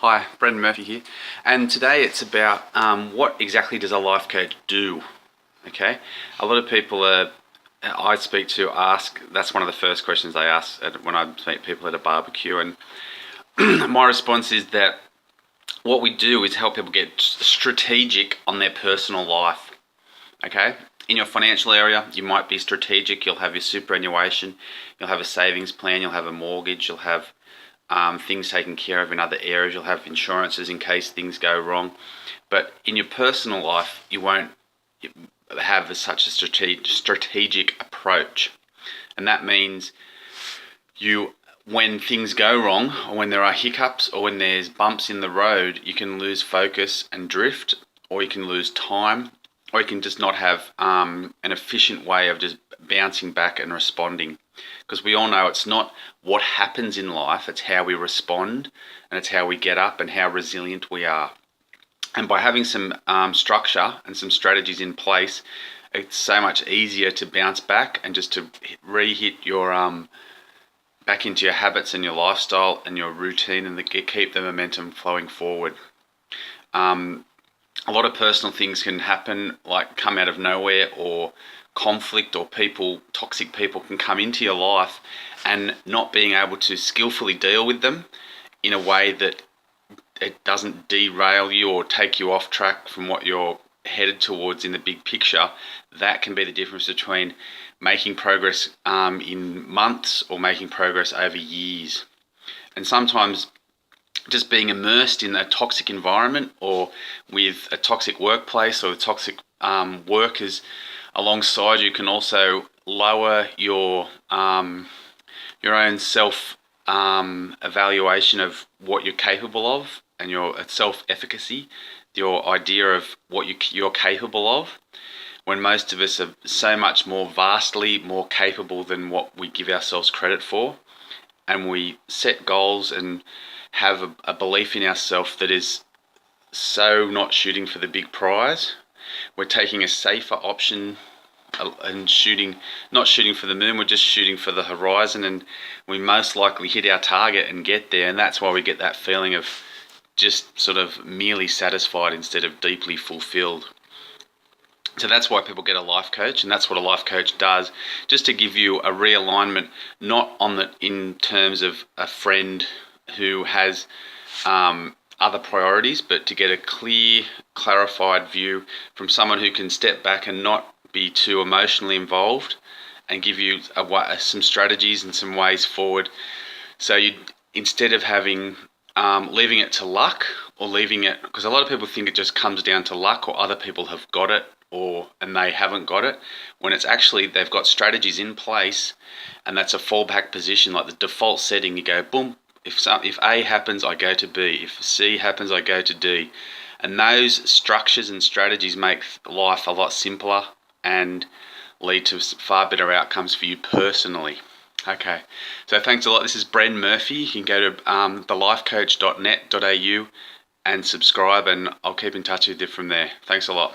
Hi, Brendan Murphy here, and today it's about what exactly does a life coach do? Okay, a lot of people I speak to ask, that's one of the first questions they ask when I meet people at a barbecue, and my response is that what we do is help people get strategic on their personal life. Okay, in your financial area, you might be strategic. You'll have your superannuation, you'll have a savings plan, you'll have a mortgage, you'll have things taken care of in other areas. You'll have insurances in case things go wrong. But in your personal life, you won't have such a strategic approach. And that means when things go wrong, or when there are hiccups, or when there's bumps in the road, you can lose focus and drift, or you can lose time, or you can just not have an efficient way of just bouncing back and responding. Because we all know it's not what happens in life, it's how we respond, and it's how we get up and how resilient we are. And by having some structure and some strategies in place, it's so much easier to bounce back and just to re-hit your back into your habits and your lifestyle and your routine, and keep the momentum flowing forward. A lot of personal things can happen, like come out of nowhere, or conflict, or toxic people can come into your life, and not being able to skillfully deal with them in a way that it doesn't derail you or take you off track from what you're headed towards in the big picture. That can be the difference between making progress in months or making progress over years. And sometimes just being immersed in a toxic environment, or with a toxic workplace, or toxic workers alongside you, can also lower your own self evaluation of what you're capable of, and your self-efficacy, your idea of what you're capable of, when most of us are so much more vastly more capable than what we give ourselves credit for. And we set goals and have a belief in ourselves that is so not shooting for the big prize. We're taking a safer option and not shooting for the moon, we're just shooting for the horizon, and we most likely hit our target and get there. And that's why we get that feeling of just sort of merely satisfied instead of deeply fulfilled. So that's why people get a life coach, and that's what a life coach does, just to give you a realignment, not in terms of a friend who has other priorities, but to get a clear, clarified view from someone who can step back and not be too emotionally involved, and give you some strategies and some ways forward. So instead of leaving it to luck, or leaving it, because a lot of people think it just comes down to luck, or other people have got it, and they haven't got it, when it's actually they've got strategies in place, and that's a fallback position, like the default setting. You go boom, if A happens, I go to B. If C happens, I go to D. And those structures and strategies make life a lot simpler and lead to far better outcomes for you personally. Okay, so thanks a lot. This is Bren Murphy. You can go to thelifecoach.net.au and subscribe, and I'll keep in touch with you from there. Thanks a lot.